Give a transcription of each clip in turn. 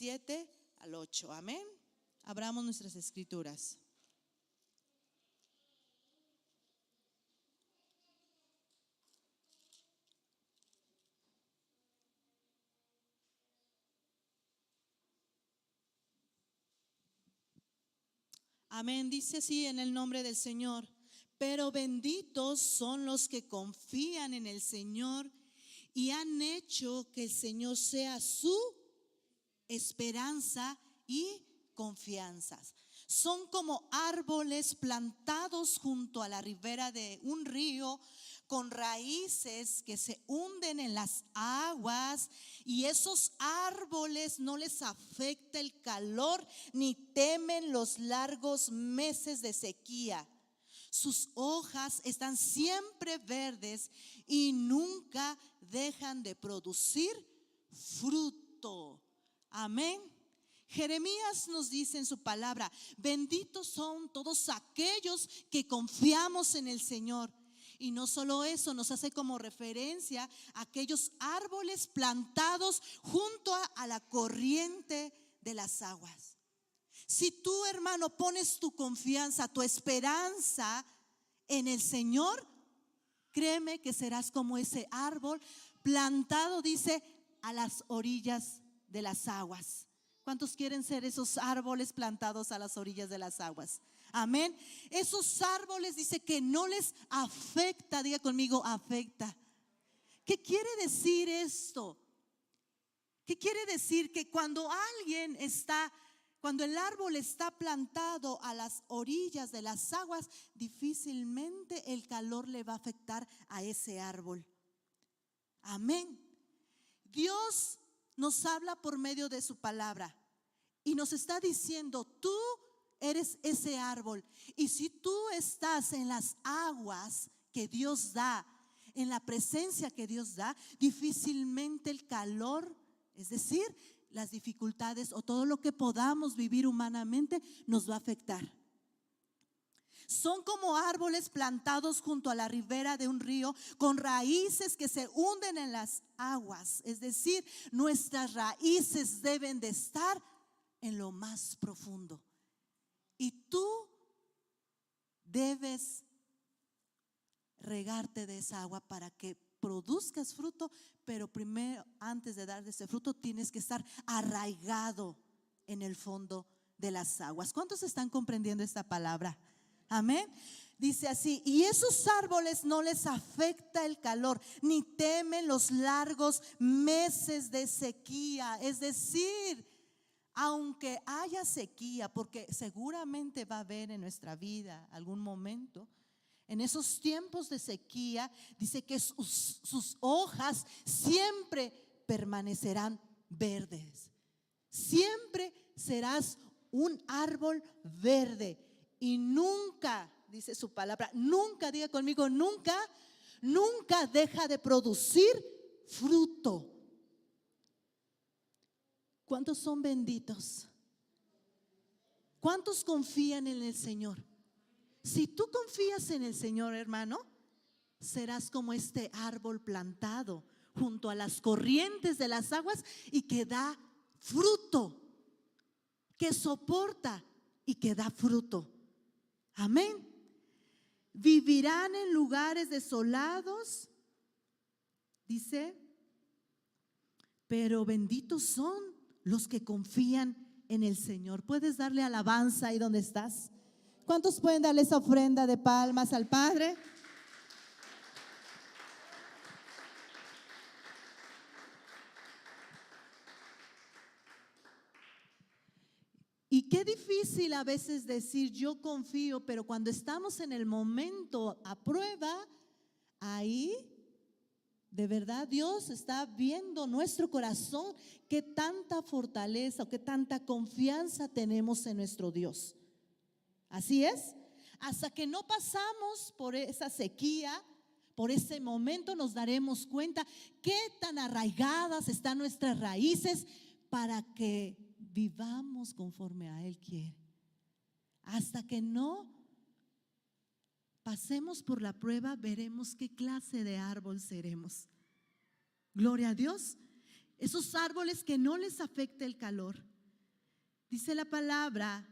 7 al 8. Amén. Abramos nuestras escrituras. Amén. Dice así en el nombre del Señor: pero benditos son los que confían en el Señor y han hecho que el Señor sea su esperanza y confianza. Son como árboles plantados junto a la ribera de un río, con raíces que se hunden en las aguas, y esos árboles no les afecta el calor ni temen los largos meses de sequía. Sus hojas están siempre verdes y nunca dejan de producir fruto. Amén. Jeremías nos dice en su palabra: benditos son todos aquellos que confiamos en el Señor. Y no solo eso, nos hace como referencia a aquellos árboles plantados junto a la corriente de las aguas. Si tú, hermano, pones tu confianza, tu esperanza en el Señor, créeme que serás como ese árbol plantado, dice, a las orillas de las aguas. ¿Cuántos quieren ser esos árboles plantados a las orillas de las aguas? Amén. Esos árboles, dice, que no les afecta. Diga conmigo: afecta. ¿Qué quiere decir esto? ¿Qué quiere decir? Que cuando el árbol está plantado a las orillas de las aguas, difícilmente el calor le va a afectar a ese árbol. Amén. Dios nos habla por medio de su palabra y nos está diciendo: tú eres ese árbol, y si tú estás en las aguas que Dios da, en la presencia que Dios da, difícilmente el calor, es decir, las dificultades o todo lo que podamos vivir humanamente, nos va a afectar. Son como árboles plantados junto a la ribera de un río, con raíces que se hunden en las aguas. Es decir, nuestras raíces deben de estar en lo más profundo. Y tú debes regarte de esa agua para que produzcas fruto. Pero primero, antes de dar ese fruto, tienes que estar arraigado en el fondo de las aguas. ¿Cuántos están comprendiendo esta palabra? Amén. Dice así: y esos árboles no les afecta el calor, ni temen los largos meses de sequía. Es decir, aunque haya sequía, porque seguramente va a haber en nuestra vida algún momento, en esos tiempos de sequía, dice que sus hojas siempre permanecerán verdes. Siempre serás un árbol verde y nunca, dice su palabra, nunca, diga conmigo, nunca deja de producir fruto. ¿Cuántos son benditos? ¿Cuántos confían en el Señor? Si tú confías en el Señor, hermano, serás como este árbol plantado junto a las corrientes de las aguas y que da fruto, que soporta y que da fruto. Amén. Vivirán en lugares desolados, dice, pero benditos son los que confían en el Señor. ¿Puedes darle alabanza ahí donde estás? ¿Cuántos pueden darle esa ofrenda de palmas al Padre? Y qué difícil a veces decir yo confío, pero cuando estamos en el momento a prueba, ahí de verdad Dios está viendo nuestro corazón, qué tanta fortaleza o qué tanta confianza tenemos en nuestro Dios. Así es, hasta que no pasamos por esa sequía, por ese momento, nos daremos cuenta qué tan arraigadas están nuestras raíces para que vivamos conforme a Él quiere. Hasta que no pasemos por la prueba, veremos qué clase de árbol seremos. Gloria a Dios. Esos árboles que no les afecta el calor, Dice la palabra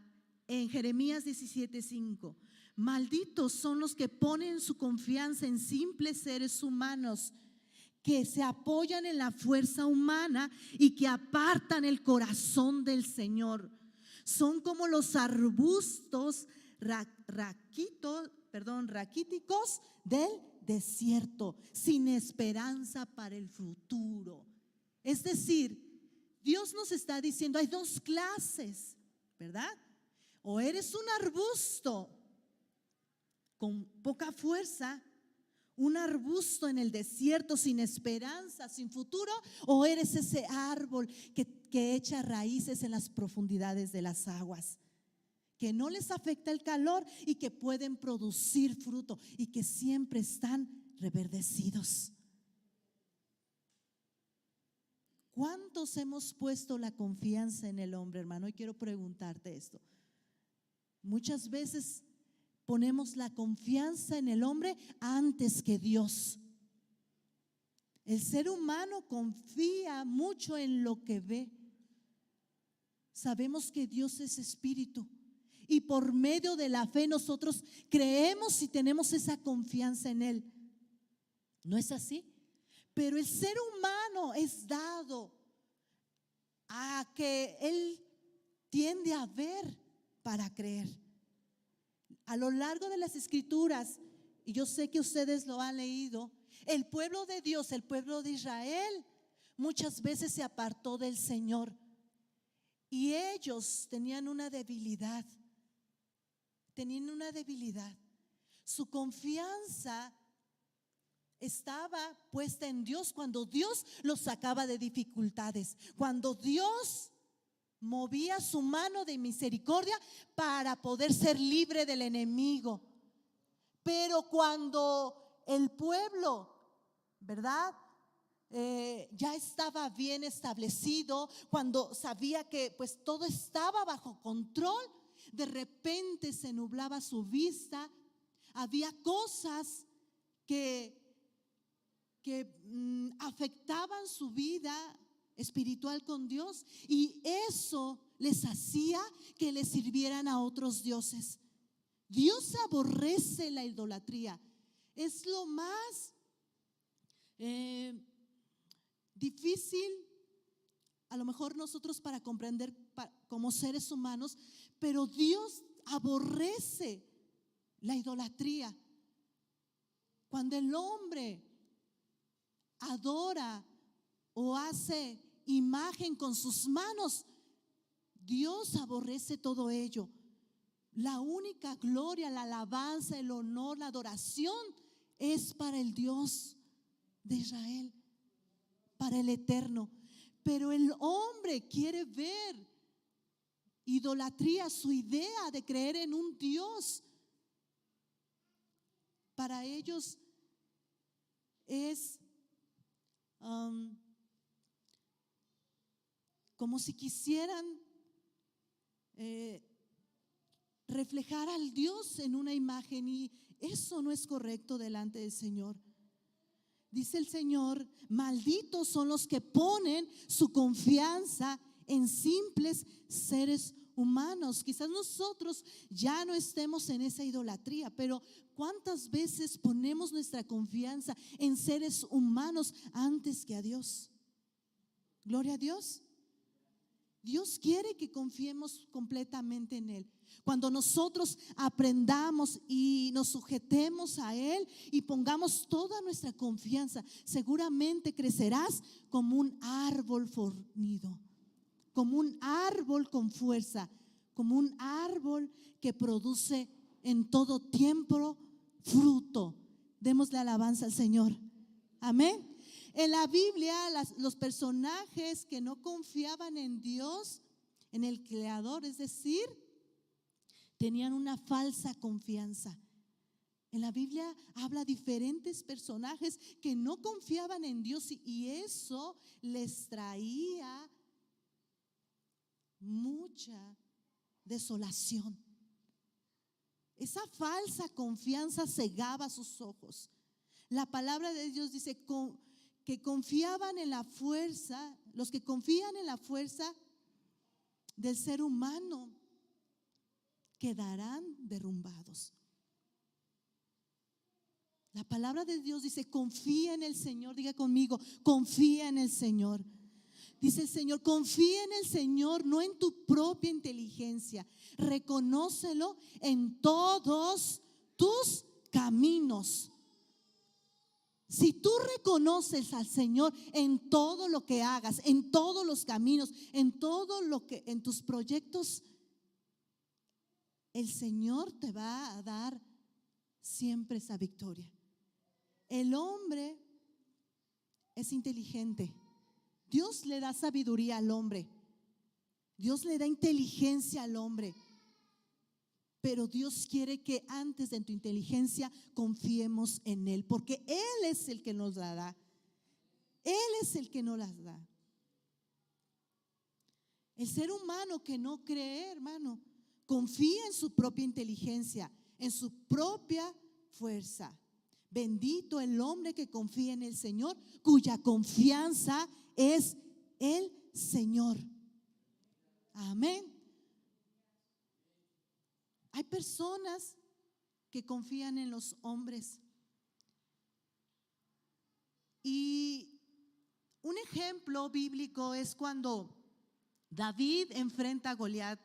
en Jeremías 17:5: malditos son los que ponen su confianza en simples seres humanos, que se apoyan en la fuerza humana y que apartan el corazón del Señor. Son como los arbustos raquíticos del desierto, sin esperanza para el futuro. Es decir, Dios nos está diciendo, hay dos clases, ¿verdad? O eres un arbusto con poca fuerza, un arbusto en el desierto sin esperanza, sin futuro, o eres ese árbol que echa raíces en las profundidades de las aguas, que no les afecta el calor y que pueden producir fruto y que siempre están reverdecidos. ¿Cuántos hemos puesto la confianza en el hombre, hermano? Y quiero preguntarte esto. Muchas veces ponemos la confianza en el hombre antes que Dios. El ser humano confía mucho en lo que ve. Sabemos que Dios es espíritu y por medio de la fe nosotros creemos y tenemos esa confianza en Él. ¿No es así? Pero el ser humano es dado a que Él tiende a ver para creer. A lo largo de las escrituras, y yo sé que ustedes lo han leído, el pueblo de Dios, el pueblo de Israel, muchas veces se apartó del Señor y ellos tenían una debilidad. Su confianza estaba puesta en Dios cuando Dios los sacaba de dificultades, cuando Dios movía su mano de misericordia para poder ser libre del enemigo. Pero cuando el pueblo, ¿verdad? Ya estaba bien establecido, cuando sabía que pues todo estaba bajo control, de repente se nublaba su vista. Había cosas que afectaban su vida espiritual con Dios, y eso les hacía que le sirvieran a otros dioses. Dios aborrece la idolatría. Es lo más difícil a lo mejor nosotros para comprender como seres humanos, pero Dios aborrece la idolatría. Cuando el hombre adora o hace imagen con sus manos, Dios aborrece todo ello. La única gloria, la alabanza, el honor, la adoración es para el Dios de Israel, para el Eterno. Pero el hombre quiere ver idolatría, su idea de creer en un Dios. Para ellos es como si quisieran reflejar al Dios en una imagen, y eso no es correcto delante del Señor. Dice el Señor: malditos son los que ponen su confianza en simples seres humanos. Quizás nosotros ya no estemos en esa idolatría, pero ¿cuántas veces ponemos nuestra confianza en seres humanos antes que a Dios? Gloria a Dios. Dios quiere que confiemos completamente en Él. Cuando nosotros aprendamos y nos sujetemos a Él y pongamos toda nuestra confianza, seguramente crecerás como un árbol fornido, como un árbol con fuerza, como un árbol que produce en todo tiempo fruto. Démosle alabanza al Señor. Amén. En la Biblia, los personajes que no confiaban en Dios, en el Creador, es decir, tenían una falsa confianza. En la Biblia habla diferentes personajes que no confiaban en Dios, y eso les traía mucha desolación. Esa falsa confianza cegaba sus ojos. La palabra de Dios dice que confiaban en la fuerza. Los que confían en la fuerza del ser humano quedarán derrumbados. La palabra de Dios dice: confía en el Señor. Diga conmigo: confía en el Señor. Dice el Señor: confía en el Señor, no en tu propia inteligencia. Reconócelo en todos tus caminos. Si tú reconoces al Señor en todo lo que hagas, en todos los caminos, en todo lo que, en tus proyectos, el Señor te va a dar siempre esa victoria. El hombre es inteligente. Dios le da sabiduría al hombre. Dios le da inteligencia al hombre. Pero Dios quiere que antes de tu inteligencia confiemos en Él, porque Él es el que nos la da. Él es el que nos las da. El ser humano que no cree, hermano, confía en su propia inteligencia, en su propia fuerza. Bendito el hombre que confía en el Señor, cuya confianza es el Señor. Amén. Hay personas que confían en los hombres. Y un ejemplo bíblico es cuando David enfrenta a Goliat.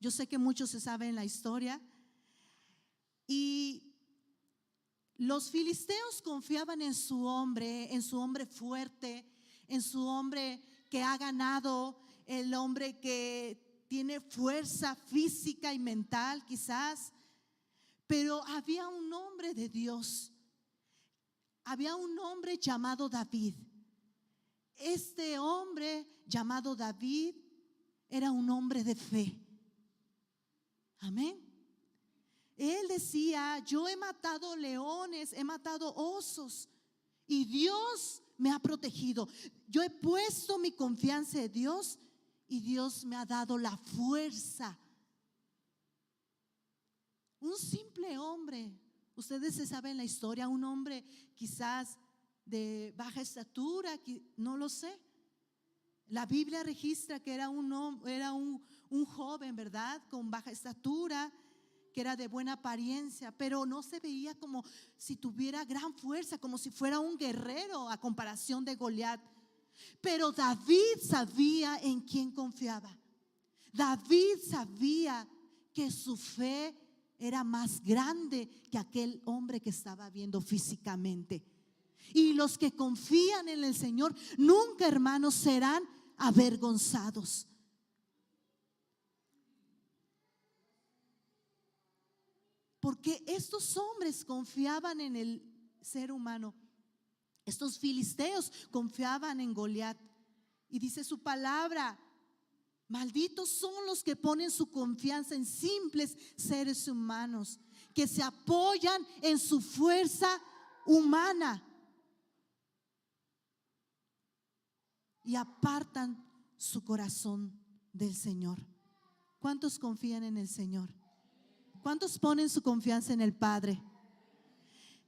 Yo sé que muchos se saben la historia. Y los filisteos confiaban en su hombre fuerte, en su hombre que ha ganado, el hombre que tiene fuerza física y mental quizás. Pero había un hombre de Dios, había un hombre llamado David. Este hombre llamado David era un hombre de fe. Amén. Él decía: yo he matado leones, he matado osos y Dios me ha protegido. Yo he puesto mi confianza en Dios y Dios me ha dado la fuerza. Un simple hombre, ustedes se saben la historia, un hombre quizás de baja estatura, no lo sé. La Biblia registra que era un joven, ¿verdad? Con baja estatura, que era de buena apariencia, pero no se veía como si tuviera gran fuerza, como si fuera un guerrero a comparación de Goliat. Pero David sabía en quién confiaba. David sabía que su fe era más grande que aquel hombre que estaba viendo físicamente. Y los que confían en el Señor nunca, hermanos, serán avergonzados. Porque estos hombres confiaban en el ser humano. Estos filisteos confiaban en Goliat. Y dice su palabra: malditos son los que ponen su confianza en simples seres humanos, que se apoyan en su fuerza humana y apartan su corazón del Señor. ¿Cuántos confían en el Señor? ¿Cuántos ponen su confianza en el Padre?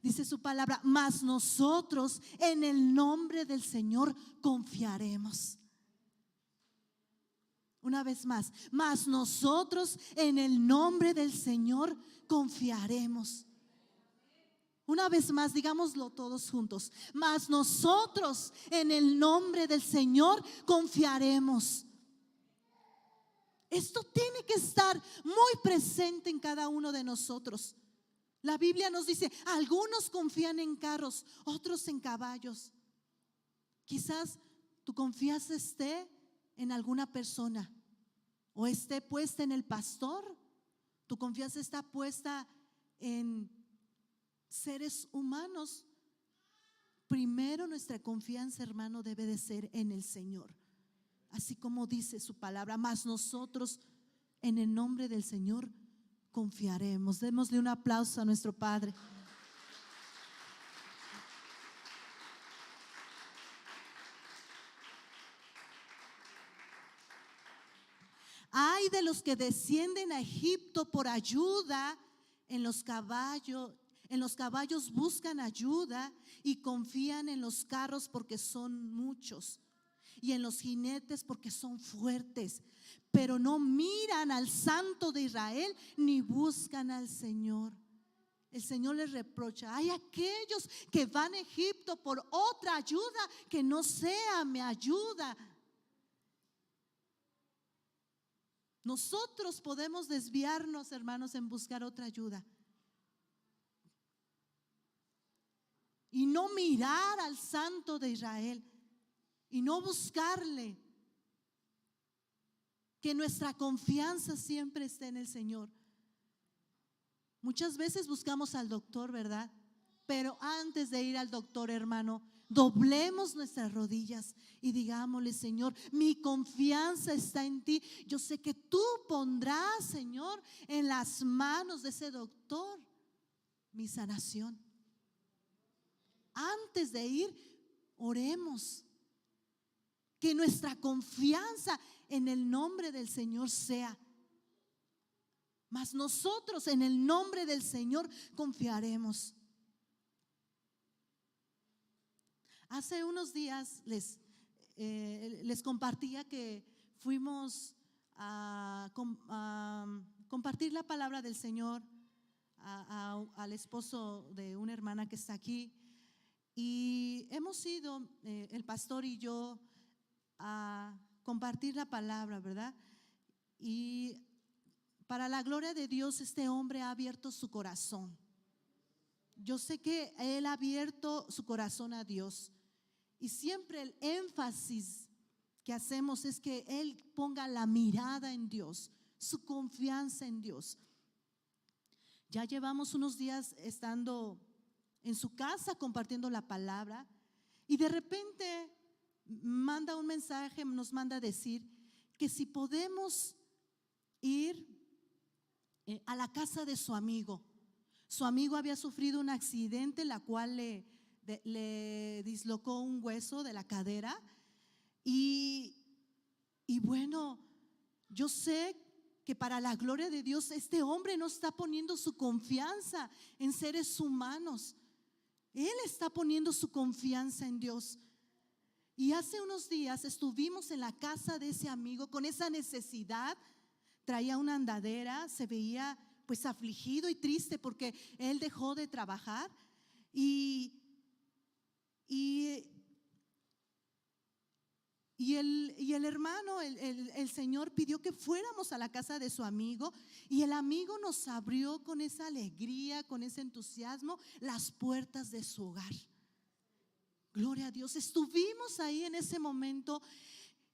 Dice su palabra: mas nosotros en el nombre del Señor confiaremos. Una vez más: mas nosotros en el nombre del Señor confiaremos. Una vez más, digámoslo todos juntos: mas nosotros en el nombre del Señor confiaremos. Esto tiene que estar muy presente en cada uno de nosotros. La Biblia nos dice: algunos confían en carros, otros en caballos. Quizás tu confianza esté en alguna persona o esté puesta en el pastor. Tu confianza está puesta en seres humanos. Primero nuestra confianza, hermano, debe de ser en el Señor. Así como dice su palabra: mas nosotros en el nombre del Señor confiaremos. Démosle un aplauso a nuestro Padre. Ay de los que descienden a Egipto por ayuda, en los caballos buscan ayuda y confían en los carros porque son muchos y en los jinetes porque son fuertes, pero no miran al Santo de Israel ni buscan al Señor. El Señor les reprocha: hay aquellos que van a Egipto por otra ayuda que no sea mi ayuda. Nosotros podemos desviarnos, hermanos, en buscar otra ayuda y no mirar al Santo de Israel y no buscarle. Que nuestra confianza siempre esté en el Señor. Muchas veces buscamos al doctor, ¿verdad? Pero antes de ir al doctor, hermano, doblemos nuestras rodillas y digámosle: Señor, mi confianza está en ti. Yo sé que tú pondrás, Señor, en las manos de ese doctor mi sanación. Antes de ir, oremos. Que nuestra confianza en el nombre del Señor sea. Mas nosotros en el nombre del Señor confiaremos. Hace unos días les compartía que fuimos a compartir la palabra del Señor al esposo de una hermana que está aquí. Y hemos ido, el pastor y yo, a compartir la palabra, ¿verdad? Y para la gloria de Dios, este hombre ha abierto su corazón. Yo sé que él ha abierto su corazón a Dios. Y siempre el énfasis que hacemos es que él ponga la mirada en Dios, su confianza en Dios. Ya llevamos unos días estando en su casa compartiendo la palabra, y de repente manda un mensaje, nos manda a decir que si podemos ir a la casa de su amigo. Su amigo había sufrido un accidente, la cual le dislocó un hueso de la cadera. Y bueno, yo sé que para la gloria de Dios este hombre no está poniendo su confianza en seres humanos. Él está poniendo su confianza en Dios. Y hace unos días estuvimos en la casa de ese amigo con esa necesidad. Traía una andadera, se veía pues afligido y triste porque él dejó de trabajar. Y el hermano, el Señor pidió que fuéramos a la casa de su amigo, y el amigo nos abrió con esa alegría, con ese entusiasmo, las puertas de su hogar. Gloria a Dios. Estuvimos ahí en ese momento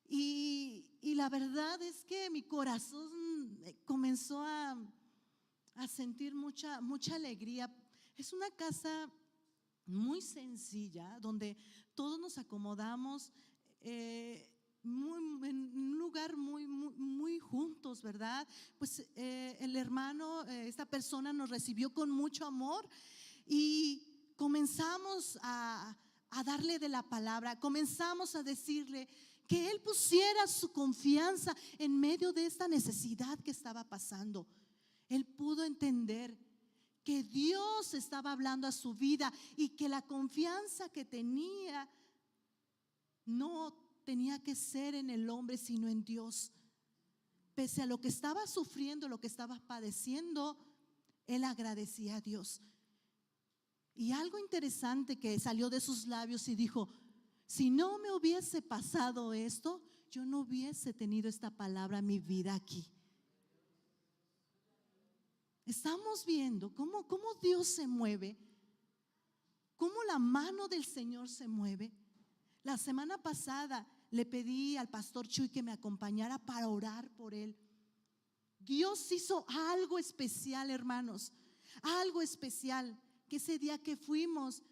y la verdad es que mi corazón comenzó a sentir mucha alegría. Es una casa muy sencilla donde todos nos acomodamos en un lugar muy juntos, ¿verdad? Pues el hermano, esta persona nos recibió con mucho amor y comenzamos a darle de la palabra. Comenzamos a decirle que él pusiera su confianza en medio de esta necesidad que estaba pasando. Él pudo entender que Dios estaba hablando a su vida y que la confianza que tenía no tenía que ser en el hombre, sino en Dios. Pese a lo que estaba sufriendo, lo que estaba padeciendo, él agradecía a Dios. Y algo interesante que salió de sus labios, y dijo: si no me hubiese pasado esto, yo no hubiese tenido esta palabra en mi vida aquí. Estamos viendo cómo Dios se mueve, cómo la mano del Señor se mueve. La semana pasada le pedí al pastor Chuy que me acompañara para orar por él. Dios hizo algo especial, hermanos, algo especial. Que ese día que fuimos,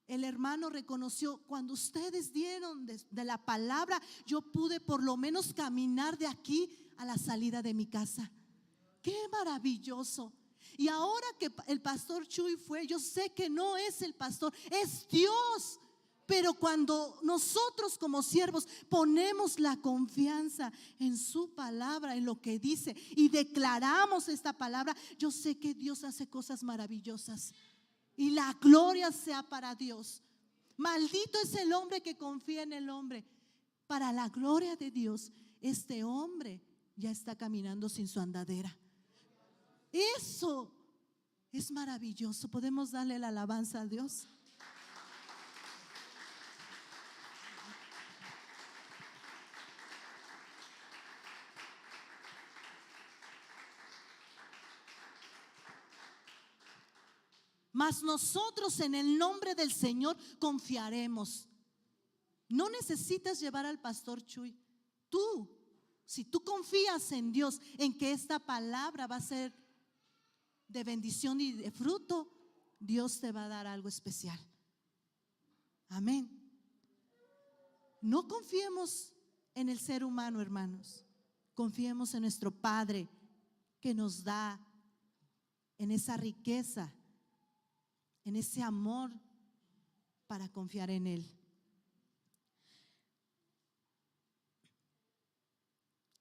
el hermano reconoció: cuando ustedes dieron de la palabra, yo pude por lo menos caminar de aquí a la salida de mi casa. ¡Qué maravilloso! Y ahora que el pastor Chuy fue, yo sé que no es el pastor, es Dios. Pero cuando nosotros como siervos ponemos la confianza en su palabra, en lo que dice, y declaramos esta palabra, yo sé que Dios hace cosas maravillosas. Y la gloria sea para Dios. Maldito es el hombre que confía en el hombre. Para la gloria de Dios, este hombre ya está caminando sin su andadera. Eso es maravilloso. Podemos darle la alabanza a Dios. Mas nosotros en el nombre del Señor confiaremos. No necesitas llevar al pastor Chuy. Tú, si tú confías en Dios, en que esta palabra va a ser de bendición y de fruto, Dios te va a dar algo especial. Amén. No confiemos en el ser humano, hermanos. Confiemos en nuestro Padre que nos da en esa riqueza, en ese amor para confiar en Él.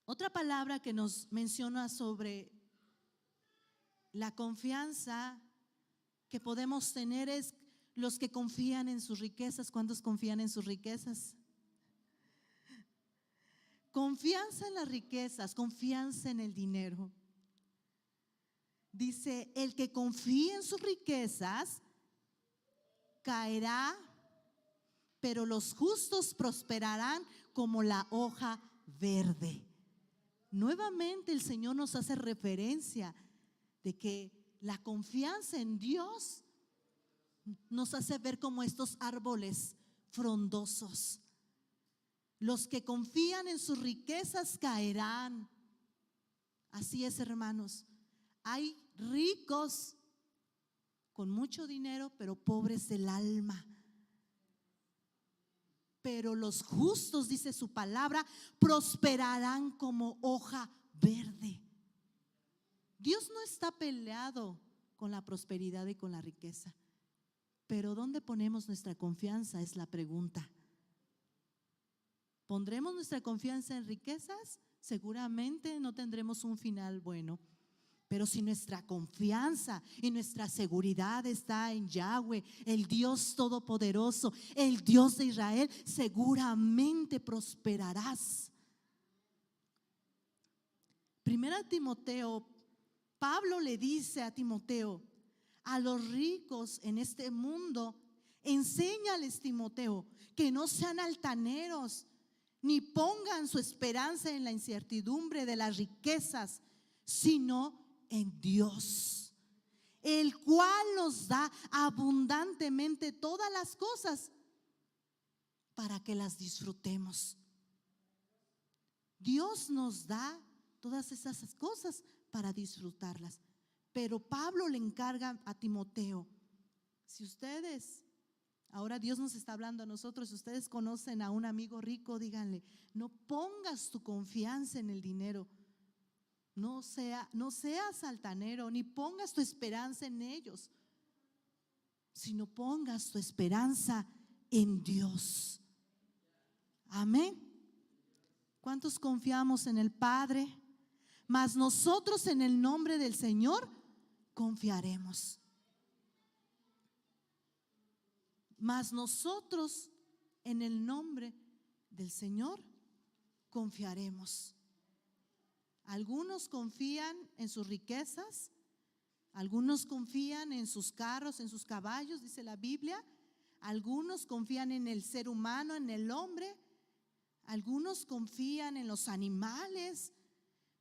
Otra palabra que nos menciona sobre la confianza que podemos tener es los que confían en sus riquezas. ¿Cuántos confían en sus riquezas? Confianza en las riquezas, confianza en el dinero. Dice, el que confía en sus riquezas caerá, pero los justos prosperarán como la hoja verde. Nuevamente el Señor nos hace referencia de que la confianza en Dios nos hace ver como estos árboles frondosos. Los que confían en sus riquezas caerán. Así es, hermanos. Hay ricos con mucho dinero, pero pobres del alma. Pero los justos, dice su palabra, prosperarán como hoja verde. Dios no está peleado con la prosperidad y con la riqueza. Pero ¿dónde ponemos nuestra confianza? Es la pregunta. ¿Pondremos nuestra confianza en riquezas? Seguramente no tendremos un final bueno. Pero si nuestra confianza y nuestra seguridad está en Yahweh, el Dios Todopoderoso, el Dios de Israel, seguramente prosperarás. Primera Timoteo, Pablo le dice a Timoteo, a los ricos en este mundo, enséñales, Timoteo, que no sean altaneros, ni pongan su esperanza en la incertidumbre de las riquezas, sino en Dios, el cual nos da abundantemente todas las cosas para que las disfrutemos. Dios nos da todas esas cosas para disfrutarlas. Pero Pablo le encarga a Timoteo, si ustedes, ahora Dios nos está hablando a nosotros, si ustedes conocen a un amigo rico, díganle, no pongas tu confianza en el dinero. No seas altanero, ni pongas tu esperanza en ellos, sino pongas tu esperanza en Dios. Amén. ¿Cuántos confiamos en el Padre? Mas nosotros en el nombre del Señor confiaremos. Mas nosotros en el nombre del Señor confiaremos. Algunos confían en sus riquezas, algunos confían en sus carros, en sus caballos, dice la Biblia. Algunos confían en el ser humano, en el hombre. Algunos confían en los animales,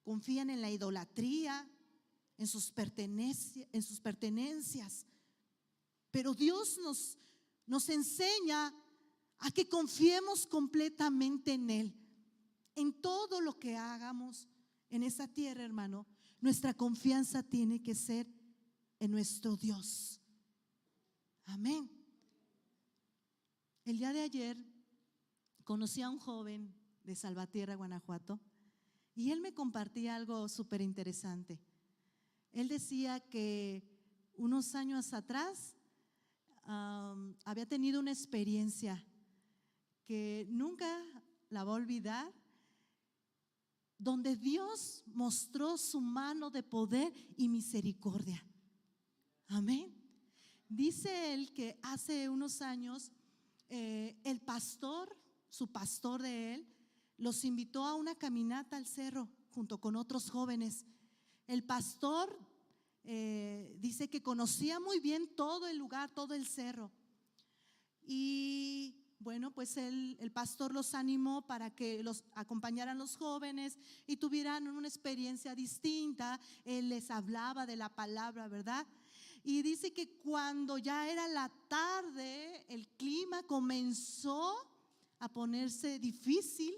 confían en la idolatría, en sus pertenencias. Pero Dios nos enseña a que confiemos completamente en Él. En todo lo que hagamos en esta tierra, hermano, nuestra confianza tiene que ser en nuestro Dios. Amén. El día de ayer conocí a un joven de Salvatierra, Guanajuato, y él me compartía algo súper interesante. Él decía que unos años atrás había tenido una experiencia que nunca la va a olvidar, donde Dios mostró su mano de poder y misericordia. Amén. Dice él que hace unos años su pastor de él, los invitó a una caminata al cerro junto con otros jóvenes. El pastor dice que conocía muy bien todo el lugar, todo el cerro. Y bueno, pues el pastor los animó para que los acompañaran los jóvenes y tuvieran una experiencia distinta. Él les hablaba de la palabra, ¿verdad? Y dice que cuando ya era la tarde, el clima comenzó a ponerse difícil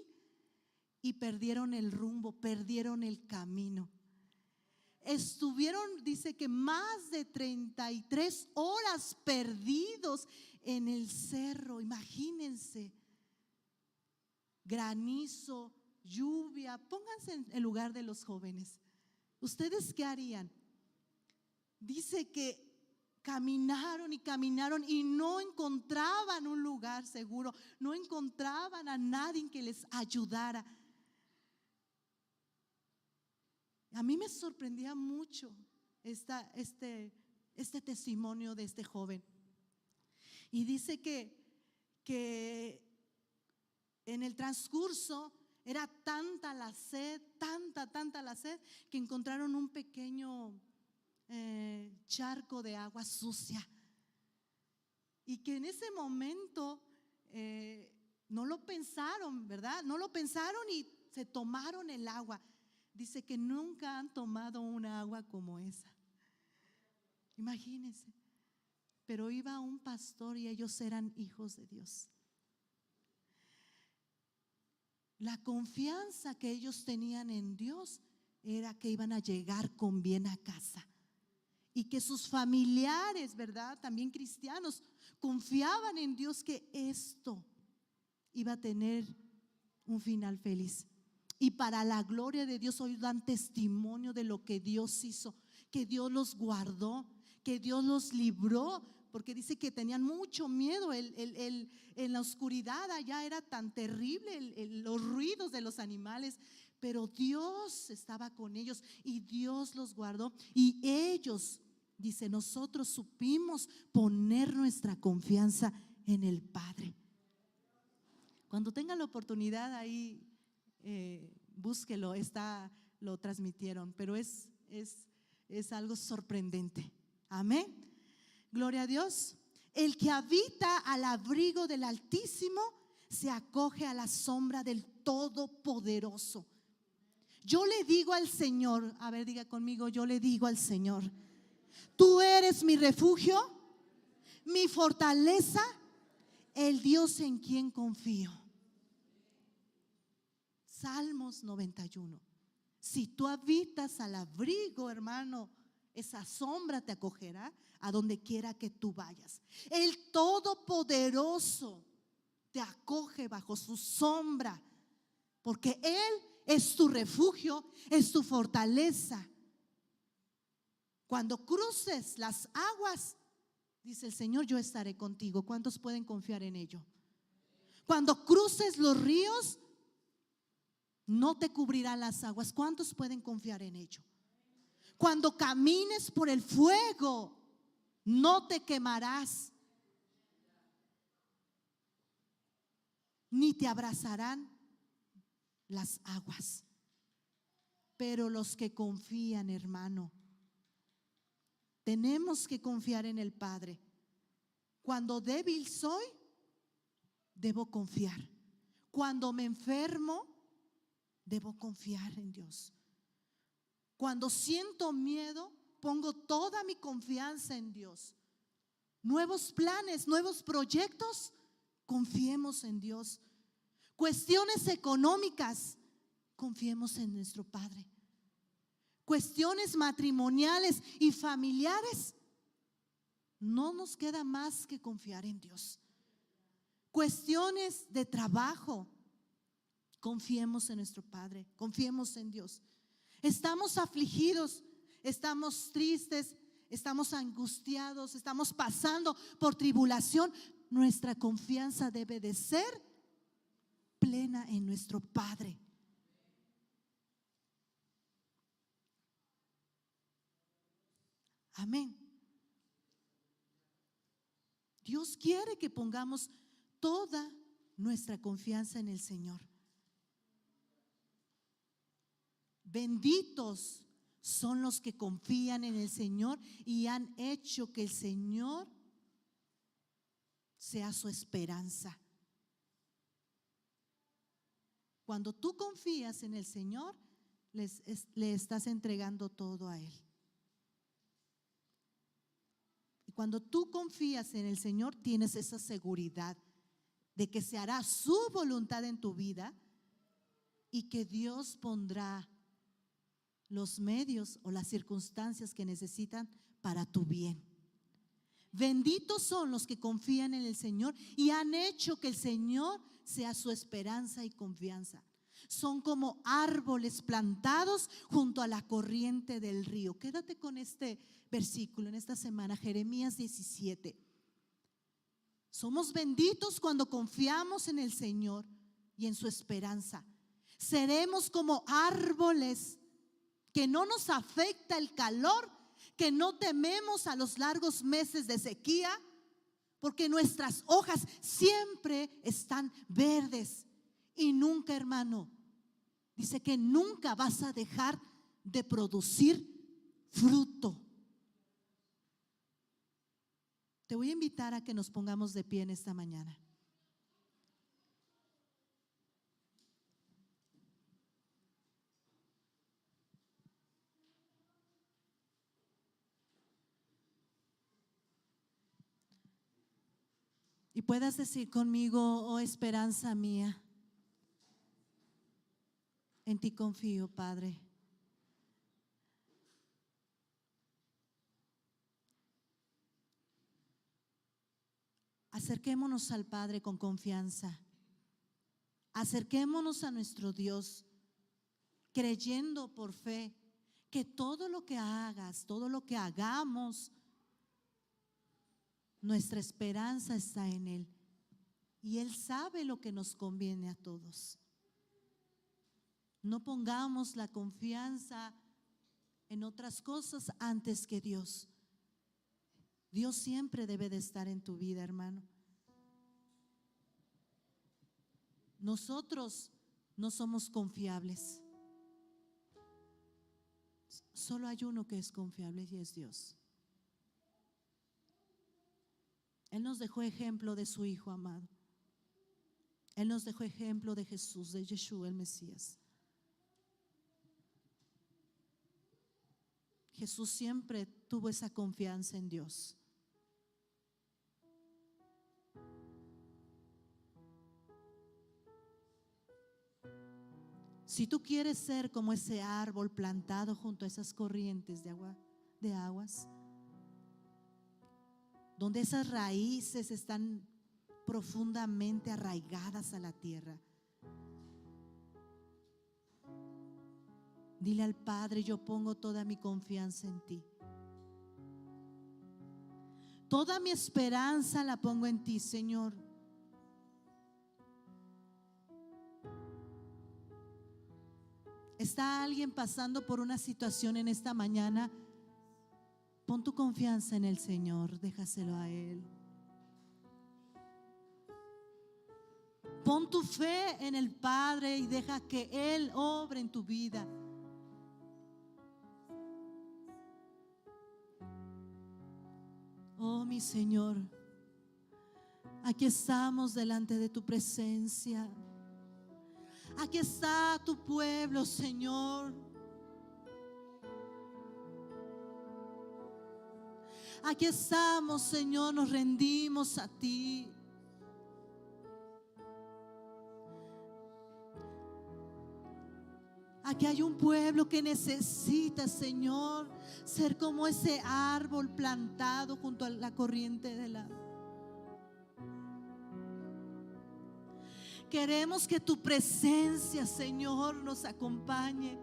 y perdieron el rumbo, perdieron el camino. Estuvieron, dice que más de 33 horas perdidos en el cerro. Imagínense, granizo, lluvia. Pónganse en el lugar de los jóvenes. ¿Ustedes qué harían? Dice que caminaron y caminaron y no encontraban un lugar seguro, no encontraban a nadie que les ayudara. A mí me sorprendía mucho este testimonio de este joven. Y dice que en el transcurso era tanta la sed, tanta la sed, que encontraron un pequeño charco de agua sucia. Y que en ese momento no lo pensaron, ¿verdad? No lo pensaron y se tomaron el agua. Dice que nunca han tomado una agua como esa. Imagínense. Pero iba un pastor y ellos eran hijos de Dios. La confianza que ellos tenían en Dios era que iban a llegar con bien a casa. Y que sus familiares, ¿verdad? También cristianos, confiaban en Dios que esto iba a tener un final feliz. Y para la gloria de Dios hoy dan testimonio de lo que Dios hizo, que Dios los guardó, que Dios los libró, porque dice que tenían mucho miedo. En la oscuridad allá era tan terrible los ruidos de los animales, pero Dios estaba con ellos y Dios los guardó. Y ellos, dice, nosotros supimos poner nuestra confianza en el Padre. Cuando tengan la oportunidad ahí, búsquelo, lo transmitieron, pero es algo sorprendente. Amén. Gloria a Dios. El que habita al abrigo del Altísimo se acoge a la sombra del Todopoderoso. Yo le digo al Señor, a ver, diga conmigo, yo le digo al Señor: tú eres mi refugio, mi fortaleza, el Dios en quien confío. Salmos 91. Si tú habitas al abrigo, hermano, esa sombra te acogerá a donde quiera que tú vayas. El Todopoderoso te acoge bajo su sombra, porque Él es tu refugio, es tu fortaleza. Cuando cruces las aguas, dice el Señor, yo estaré contigo. ¿Cuántos pueden confiar en ello? Cuando cruces los ríos, no te cubrirán las aguas. ¿Cuántos pueden confiar en ello? Cuando camines por el fuego, no te quemarás, ni te abrazarán las aguas. Pero los que confían, hermano, tenemos que confiar en el Padre. Cuando débil soy, debo confiar. Cuando me enfermo, debo confiar en Dios. Cuando siento miedo, pongo toda mi confianza en Dios. Nuevos planes, nuevos proyectos, confiemos en Dios. Cuestiones económicas, confiemos en nuestro Padre. Cuestiones matrimoniales y familiares, no nos queda más que confiar en Dios. Cuestiones de trabajo, confiemos en nuestro Padre, confiemos en Dios. Estamos afligidos, estamos tristes, estamos angustiados, estamos pasando por tribulación. Nuestra confianza debe de ser plena en nuestro Padre. Amén. Dios quiere que pongamos toda nuestra confianza en el Señor. Benditos son los que confían en el Señor y han hecho que el Señor sea su esperanza. Cuando tú confías en el Señor, le estás entregando todo a Él. Y cuando tú confías en el Señor, tienes esa seguridad de que se hará su voluntad en tu vida y que Dios pondrá los medios o las circunstancias que necesitan para tu bien. Benditos son los que confían en el Señor y han hecho que el Señor sea su esperanza y confianza. Son como árboles plantados junto a la corriente del río. Quédate con este versículo en esta semana, Jeremías 17. Somos benditos cuando confiamos en el Señor y en su esperanza. Seremos como árboles que no nos afecta el calor, que no tememos a los largos meses de sequía, porque nuestras hojas siempre están verdes. Y nunca, hermano, dice que nunca vas a dejar de producir fruto. Te voy a invitar a que nos pongamos de pie en esta mañana. Y puedas decir conmigo: oh esperanza mía, en ti confío, Padre. Acerquémonos al Padre con confianza. Acerquémonos a nuestro Dios, creyendo por fe que todo lo que hagas, todo lo que hagamos, nuestra esperanza está en Él. Y Él sabe lo que nos conviene a todos. No pongamos la confianza en otras cosas antes que Dios. Dios siempre debe de estar en tu vida, hermano. Nosotros no somos confiables. Solo hay uno que es confiable y es Dios. Él nos dejó ejemplo de su Hijo amado. Él nos dejó ejemplo de Jesús, de Yeshua el Mesías. Jesús siempre tuvo esa confianza en Dios. Si tú quieres ser como ese árbol plantado junto a esas corrientes de aguas, donde esas raíces están profundamente arraigadas a la tierra, dile al Padre: yo pongo toda mi confianza en ti. Toda mi esperanza la pongo en ti, Señor. ¿Está alguien pasando por una situación en esta mañana? Pon tu confianza en el Señor, déjaselo a Él. Pon tu fe en el Padre y deja que Él obre en tu vida. Oh, mi Señor, aquí estamos delante de tu presencia. Aquí está tu pueblo, Señor. Aquí estamos, Señor, nos rendimos a ti. Aquí hay un pueblo que necesita, Señor, ser como ese árbol plantado junto a la corriente del agua. Queremos que tu presencia, Señor, nos acompañe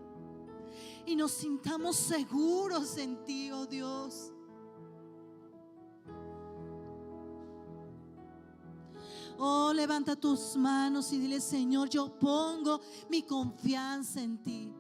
y nos sintamos seguros en ti, oh Dios. Oh, levanta tus manos y dile: Señor, yo pongo mi confianza en ti.